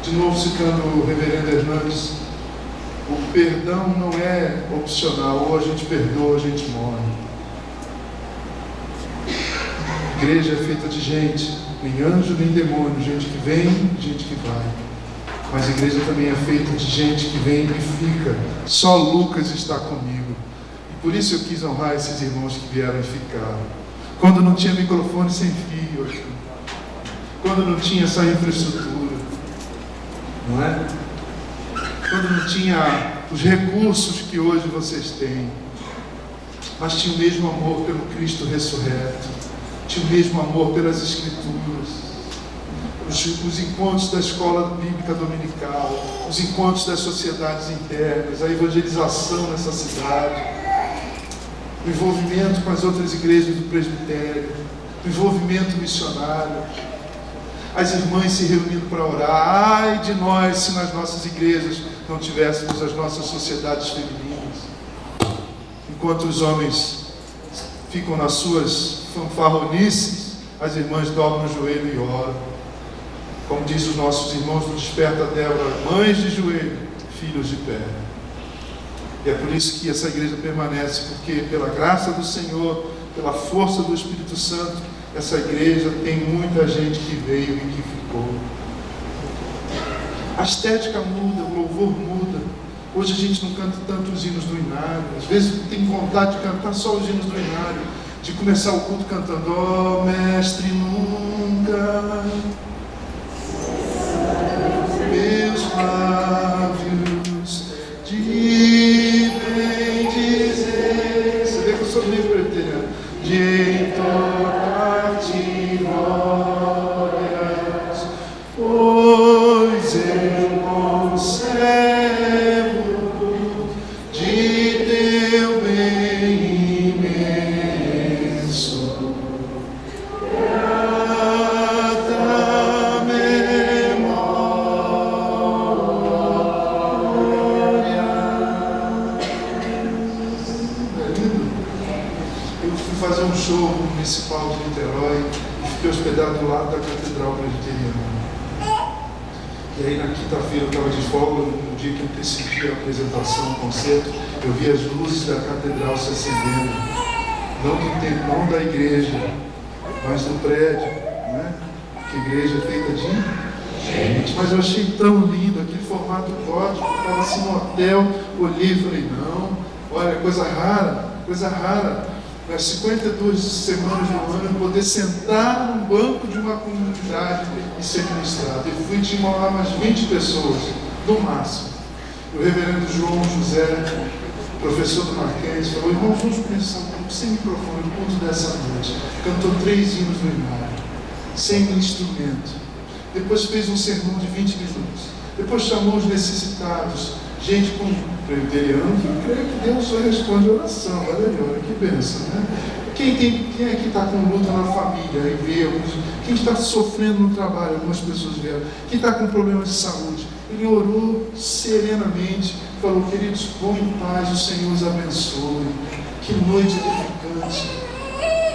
De novo citando o reverendo Hernandes, o perdão não é opcional, ou a gente perdoa ou a gente morre. A igreja é feita de gente, nem anjo nem demônio, gente que vem, gente que vai. Mas a igreja também é feita de gente que vem e fica. Só Lucas está comigo. E por isso eu quis honrar esses irmãos que vieram e ficaram. Quando não tinha microfone sem fio aqui. Quando não tinha essa infraestrutura. Não é? Quando não tinha os recursos que hoje vocês têm. Mas tinha o mesmo amor pelo Cristo ressurreto. Tinha o mesmo amor pelas Escrituras. Os encontros da escola bíblica dominical, os encontros das sociedades internas, a evangelização nessa cidade, o envolvimento com as outras igrejas do presbitério, o envolvimento missionário, as irmãs se reunindo para orar. Ai de nós se nas nossas igrejas não tivéssemos as nossas sociedades femininas, enquanto os homens ficam nas suas fanfarronices, as irmãs dobram o joelho e oram. Como diz os nossos irmãos do Desperta Débora, mães de joelho, filhos de pé. E é por isso que essa igreja permanece, porque pela graça do Senhor, pela força do Espírito Santo, essa igreja tem muita gente que veio e que ficou. A estética muda, o louvor muda. Hoje a gente não canta tanto os hinos do Inário. Às vezes tem vontade de cantar só os hinos do Inário, de começar o culto cantando, ó mestre, nunca meus lábios de bem dizer. Você vê que eu sou meio preteriano. De entonar-te glórias, pois eu conservo fui fazer um show no Municipal de Niterói e fiquei hospedado do lado da Catedral Presbiteriana. E aí na quinta-feira eu estava de folga, no dia que antecedia a apresentação, o concerto, eu vi as luzes da catedral se acendendo, não do templo, não da igreja, mas do prédio, né? Que a igreja é feita de gente. Mas eu achei tão lindo aquele formato gótico, eu estava assim no hotel, olhei e falei, não, olha, coisa rara. Nas 52 semanas do ano, eu poder sentar num banco de uma comunidade e ser ministrado. Eu fui, tinha lá umas 20 pessoas, no máximo. O reverendo João José, professor do Marquês, falou, irmãos, vamos pensar, sem microfone, no culto dessa noite. Cantou 3 hinos no inário, sem instrumento. Depois fez um sermão de 20 minutos. Depois chamou os necessitados, gente com presbiteriano, que crê que Deus só responde a oração. Olha que bênção, né? Quem é que está com luta na família? Aí vê alguns. Quem está sofrendo no trabalho? Algumas pessoas vieram. Quem está com problemas de saúde? Ele orou serenamente, falou, queridos, vão em paz, o Senhor os abençoe. Que noite edificante,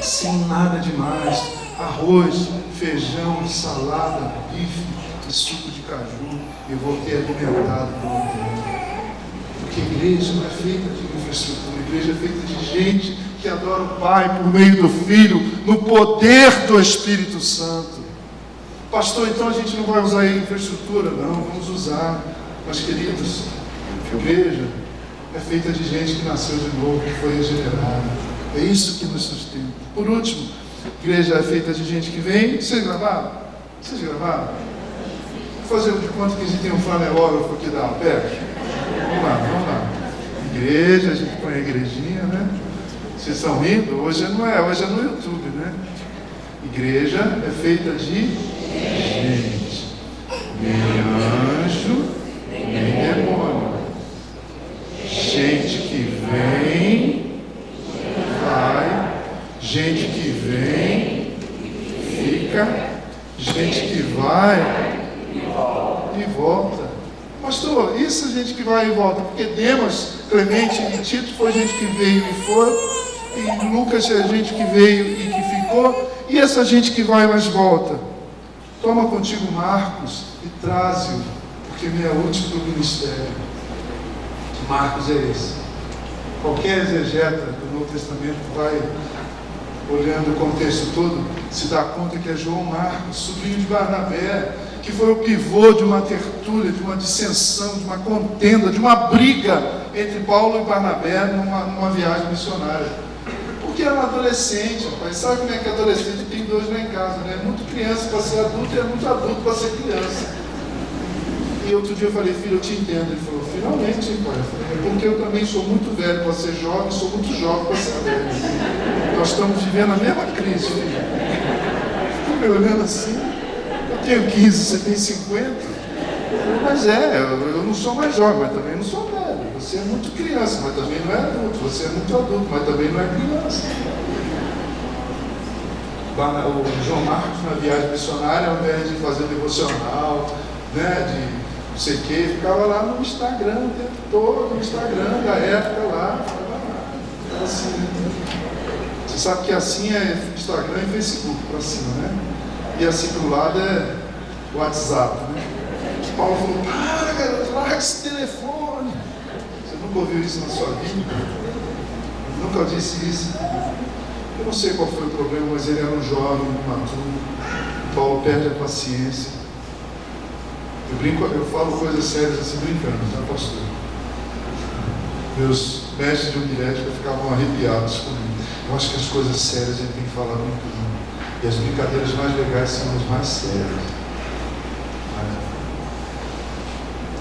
sem nada demais. Arroz, feijão, salada, bife e suco de caju. Eu voltei alimentado por um tempo. Porque a igreja não é feita de infraestrutura, a igreja é feita de gente que adora o Pai por meio do Filho, no poder do Espírito Santo. Pastor, então a gente não vai usar a infraestrutura? Não, vamos usar. Mas queridos, a igreja é feita de gente que nasceu de novo, que foi regenerada. É isso que nos sustenta. Por último, a igreja é feita de gente que vem. Vocês gravaram? Vou fazer de conta que a gente tem um flanelógrafo aqui da APEC. Vamos lá. Igreja, a gente põe a igrejinha, né? Vocês estão rindo? Hoje não é, hoje é no YouTube, né? Igreja é feita de gente. Nem anjo, nem demônio. Gente que vem, vai. Gente que vem, fica. Gente que vai e volta. Pastor, isso é gente que vai e volta, porque Demas, Clemente e Tito foi gente que veio e foi, e Lucas é gente que veio e que ficou, e essa gente que vai mas volta. Toma contigo Marcos e traze-o, porque me é útil para o ministério. Marcos é esse. Qualquer exegeta do Novo Testamento vai olhando o contexto todo, se dá conta que é João Marcos, sobrinho de Barnabé, que foi o pivô de uma tertúlia, de uma dissensão, de uma contenda, de uma briga entre Paulo e Barnabé numa viagem missionária. Porque era um adolescente, rapaz. Sabe como é que é adolescente? Tem 2 lá em casa, né? É muito criança para ser adulto e é muito adulto para ser criança. E outro dia eu falei, filho, eu te entendo. Ele falou, finalmente, pai. Eu falei, é porque eu também sou muito velho para ser jovem, sou muito jovem para ser velho. Nós estamos vivendo a mesma crise, filho. Ficou me olhando assim. Eu tenho 15, você tem 50. Mas eu não sou mais jovem, mas também não sou velho. Você é muito criança, mas também não é adulto. Você é muito adulto, mas também não é criança. O João Marcos, na viagem missionária, ao invés de fazer devocional, né, de não sei o que, ficava lá no Instagram o tempo todo, no Instagram da época lá. Ficava assim, né? Você sabe que assim é Instagram e Facebook para cima, né? E assim para o lado é o WhatsApp, né? Paulo falou, para garoto, larga esse telefone. Você nunca ouviu isso na sua vida? Nunca disse isso? Eu não sei qual foi o problema, mas ele era um jovem, imaturo. Paulo perde a paciência. Eu falo coisas sérias assim brincando, tá, pastor? Meus mestres de homilética ficavam arrepiados comigo. Eu acho que as coisas sérias a gente tem que falar brincando. E as brincadeiras mais legais são as mais sérias.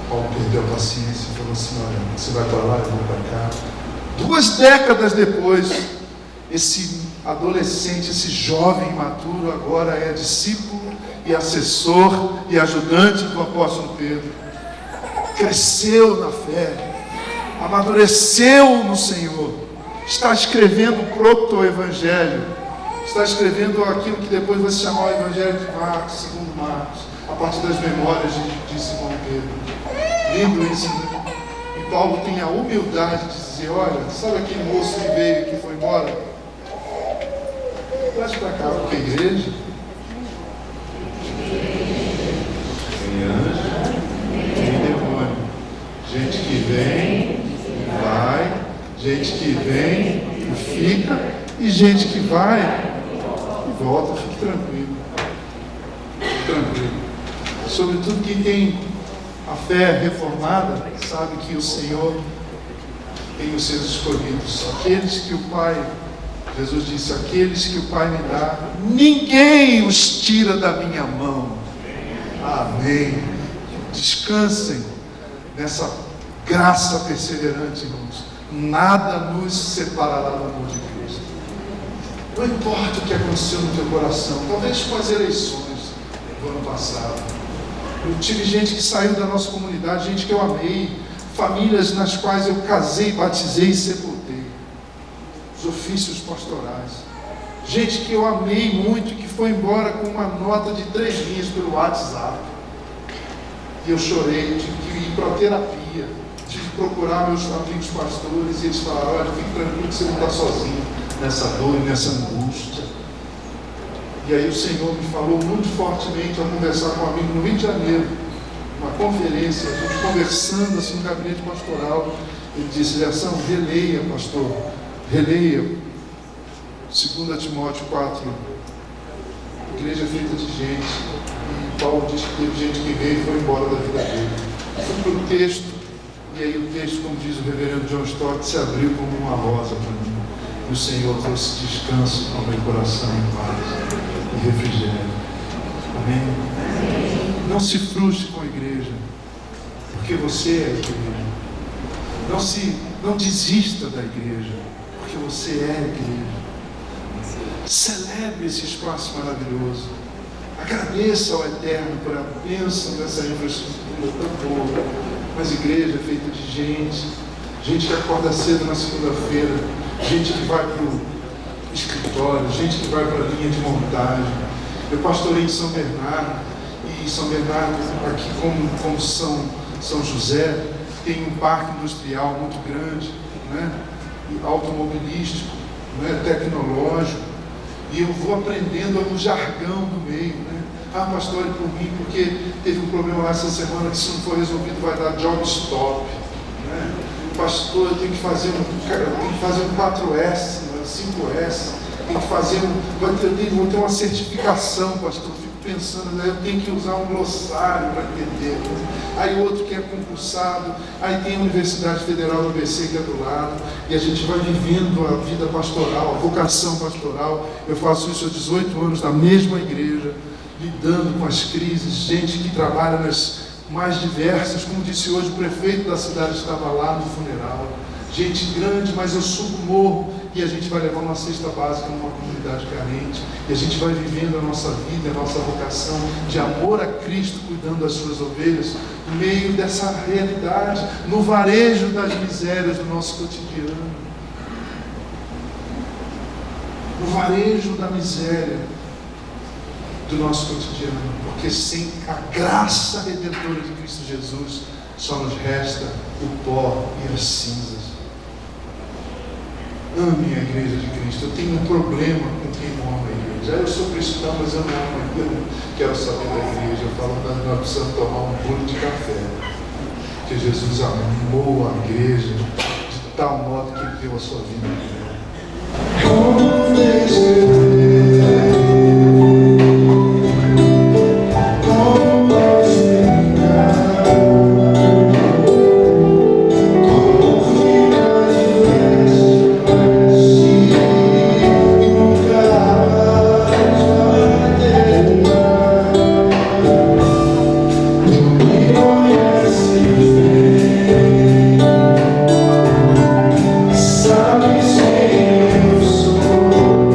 Paulo perdeu a paciência e falou assim, olha, você vai para lá, eu vou para cá. 2 décadas depois, esse adolescente, esse jovem imaturo, agora é discípulo e assessor e ajudante do apóstolo Pedro. Cresceu na fé, amadureceu no Senhor, está escrevendo o proto-evangelho, está escrevendo aquilo que depois vai se chamar o Evangelho de Marcos, segundo Marcos, a partir das memórias de Simão Pedro. Lindo isso, né? E Paulo tem a humildade de dizer, olha, sabe aquele moço que veio e que foi embora? Traz para cá, porque a igreja tem anjo, tem demônio. Gente que vem e vai, gente que vem e fica, e gente que vai e volta. Fique tranquilo. Fique tranquilo. Sobretudo quem tem a fé reformada, sabe que o Senhor tem os seus escolhidos. Aqueles que o Pai, Jesus disse, aqueles que o Pai me dá, ninguém os tira da minha mão. Amém. Descansem nessa graça perseverante, irmãos. Nada nos separará do amor de Cristo. Não importa o que aconteceu no teu coração, talvez com as eleições do ano passado. Eu tive gente que saiu da nossa comunidade, gente que eu amei, famílias nas quais eu casei, batizei e sepultei, os ofícios pastorais, gente que eu amei muito e que foi embora com uma nota de 3 linhas pelo WhatsApp, e eu chorei, tive que ir para a terapia, tive que procurar meus amigos pastores, e eles falaram: olha, fique tranquilo que você não está sozinho nessa dor e nessa angústia. E aí o Senhor me falou muito fortemente ao conversar com um amigo no Rio de Janeiro, uma conferência, a gente conversando assim no gabinete pastoral. Ele disse: Leação, releia, pastor, releia 2 Timóteo 4, igreja feita de gente, e Paulo diz que teve gente que veio e foi embora da vida dele. Fui para o texto, e aí o texto, como diz o reverendo John Stott, se abriu como uma rosa para mim, e o Senhor trouxe descanso ao meu coração em paz e refrigério. Amém? Não se frustre com a igreja, porque você é a igreja. Não desista da igreja, porque você é a igreja. Celebre esse espaço maravilhoso. Agradeça ao Eterno por a bênção dessa infraestrutura tão boa. Mas igreja é feita de gente que acorda cedo na segunda-feira, gente que vai para o escritório, gente que vai para a linha de montagem. Eu pastorei em São Bernardo, e São Bernardo, aqui como São José, tem um parque industrial muito grande, né? Automobilístico, né? Tecnológico, e eu vou aprendendo o jargão do meio, né? Ah, pastor, por mim, porque teve um problema lá essa semana que, se não for resolvido, vai dar job stop, né? Pastor, eu tenho que fazer um 4S, 5S, tem que fazer vou ter uma certificação, pastor. Eu fico pensando, né? Eu tenho que usar um glossário para entender. Aí o outro que é concursado, aí tem a Universidade Federal do ABC que é do lado, e a gente vai vivendo a vida pastoral, a vocação pastoral. Eu faço isso há 18 anos na mesma igreja, lidando com as crises, gente que trabalha nas mais diversas, como disse hoje o prefeito da cidade estava lá no funeral, gente grande, mas eu subo o morro e a gente vai levar uma cesta básica numa comunidade carente, e a gente vai vivendo a nossa vida, a nossa vocação de amor a Cristo, cuidando das suas ovelhas, no meio dessa realidade, no varejo das misérias do nosso cotidiano, no varejo da miséria do nosso cotidiano, porque sem a graça redentora de Cristo Jesus, só nos resta o pó e as cinzas. Ame a igreja de Cristo. Eu tenho um problema com quem não ama a igreja. Eu sou cristão, mas eu não amo a igreja. Eu não quero saber da igreja. Eu falo, nós precisamos tomar um bolo de café, porque Jesus amou a igreja de tal modo que ele deu a sua vida a ela. Como descrever? Sabe quem eu sou.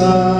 De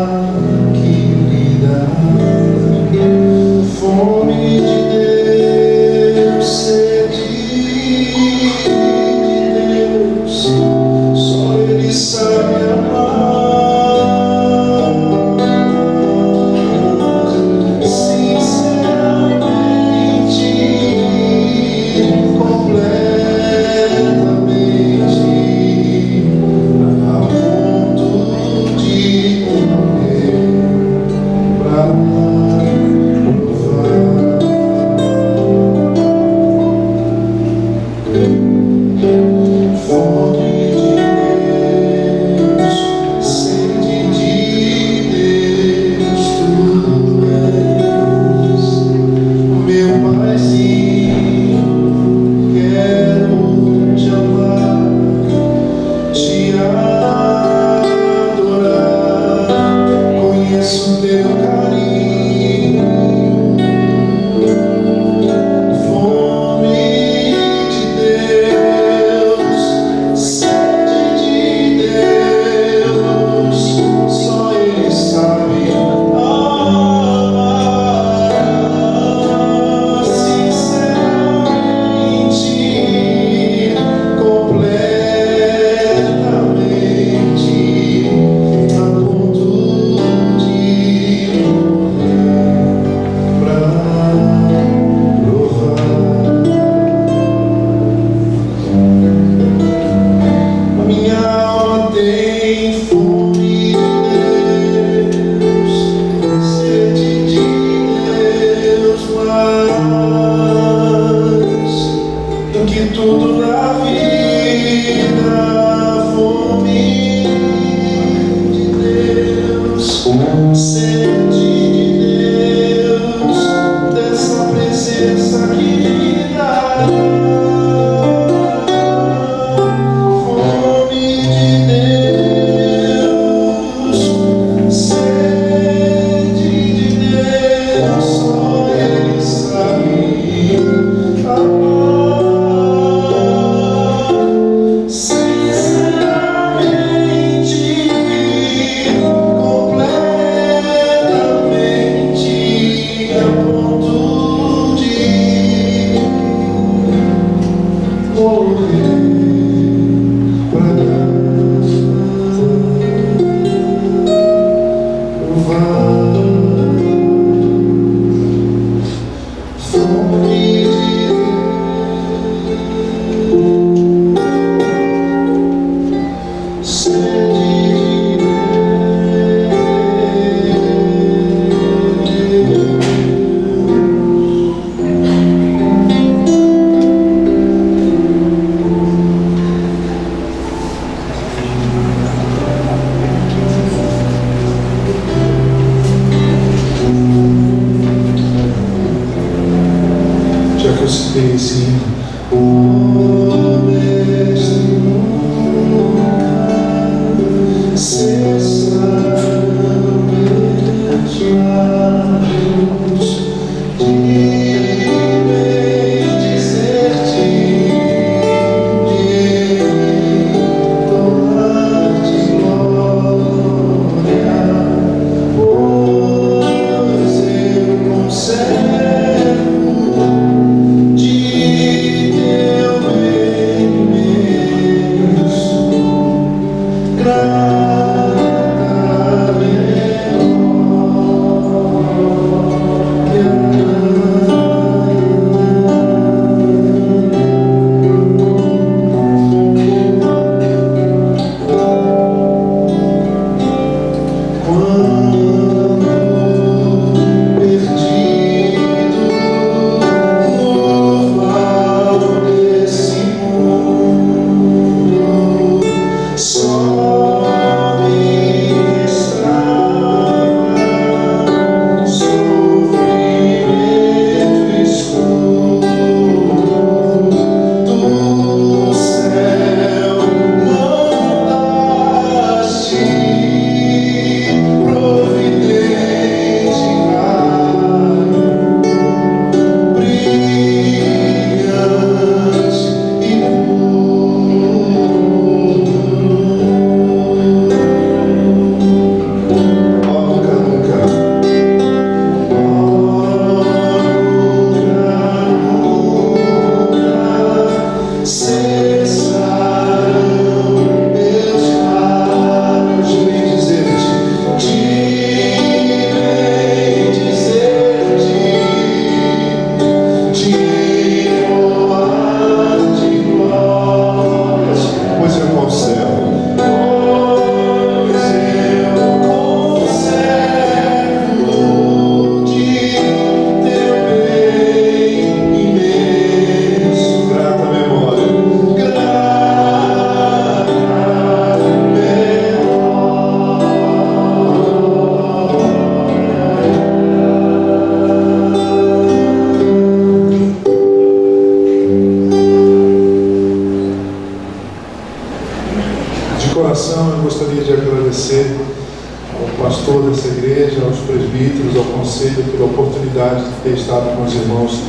pastor dessa igreja, aos presbíteros, ao conselho, pela oportunidade de ter estado com os irmãos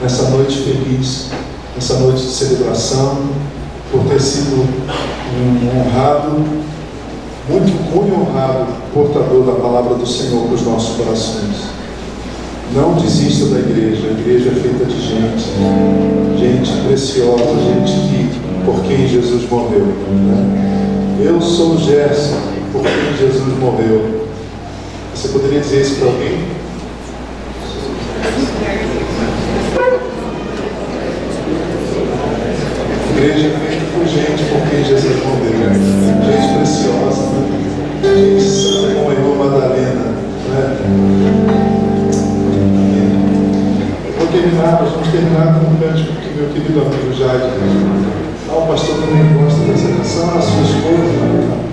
nessa noite feliz, nessa noite de celebração, por ter sido um honrado, muito honrado, portador da palavra do Senhor para os nossos corações. Não desista da igreja. A igreja é feita de gente preciosa, gente por quem Jesus morreu, né? Eu sou o Gerson, por quem Jesus morreu. Você poderia dizer isso para alguém? A igreja é feita por gente por quem Jesus morreu, gente preciosa, gente santa como a irmã Madalena, né? Nós vamos terminar com um cântico que meu querido amigo Jair. O pastor também gosta dessa canção, a sua esposa.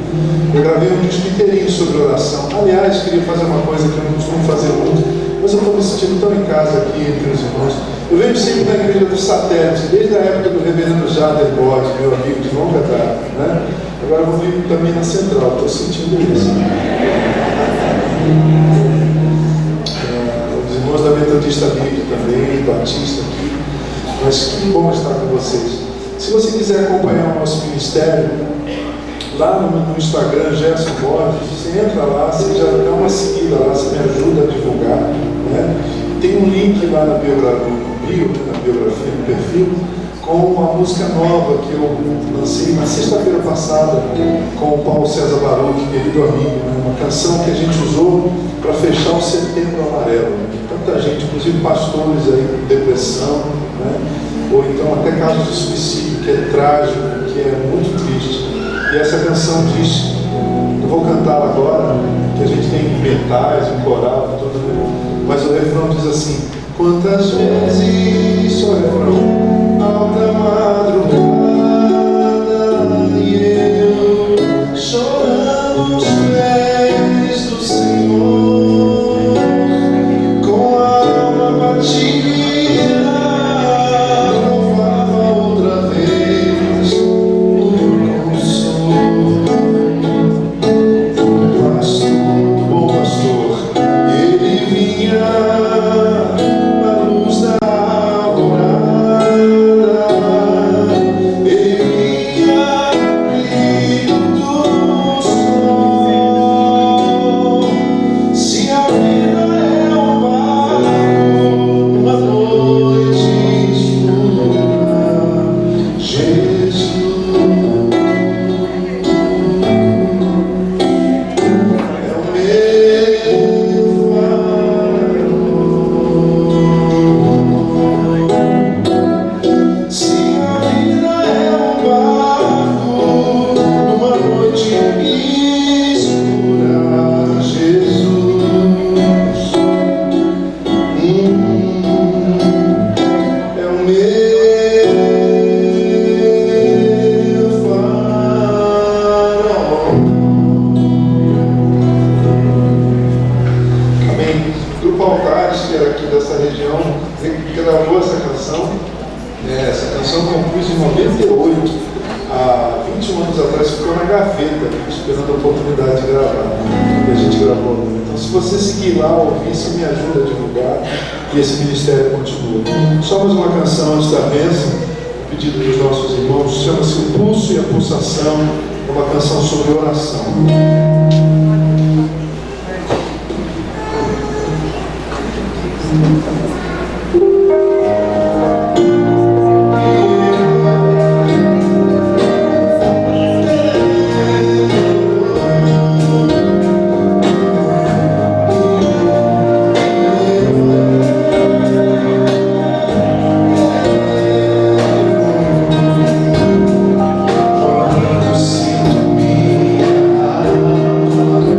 Eu gravei um disco inteirinho sobre oração. Aliás, queria fazer uma coisa que eu não costumo fazer muito, mas eu estou me sentindo tão em casa aqui entre os irmãos. Eu venho sempre na igreja do Satélite, desde a época do reverendo Jader Borges, meu amigo de longa data, né? Agora eu vou vir também na Central, estou sentindo isso. Os irmãos da Metodista Bíblica também, Batista aqui, mas que bom estar com vocês. Se você quiser acompanhar o nosso ministério, lá no Instagram, Gerson Borges, você entra lá, você já dá uma seguida lá, você me ajuda a divulgar, né? Tem um link lá na biografia, no perfil, com uma música nova que eu lancei na sexta-feira passada com o Paulo César Baruch, querido amigo, né? Uma canção que a gente usou para fechar o Setembro Amarelo. Tanta gente, inclusive pastores aí com depressão, né? Ou então até casos de suicídio, que é trágico, que é muito triste. E essa canção diz, eu vou cantá-la agora, que a gente tem metais, um coral, tudo, mas o refrão diz assim: quantas vezes, só o refrão, alta madrugada e eu chorando os pés do Senhor, com a alma batida, louvava outra vez o consolo. O bom pastor, ele vinha e esse ministério continua. Só mais uma canção antes da bênção, pedido dos nossos irmãos, chama-se O Pulso e a Pulsação, é uma canção sobre oração. Sinto minha alma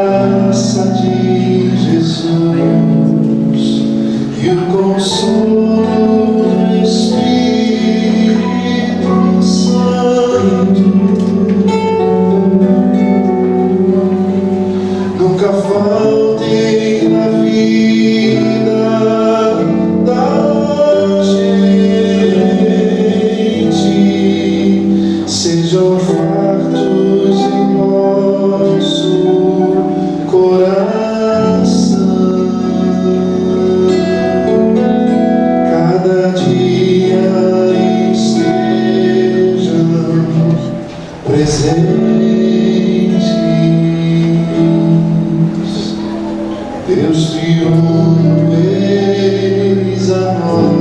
graça de Jesus e o consolo do Espírito Santo nunca faltem na vida da gente, sejam fartos em nosso coração, cada dia estejam presentes. Deus te une, eis a nós.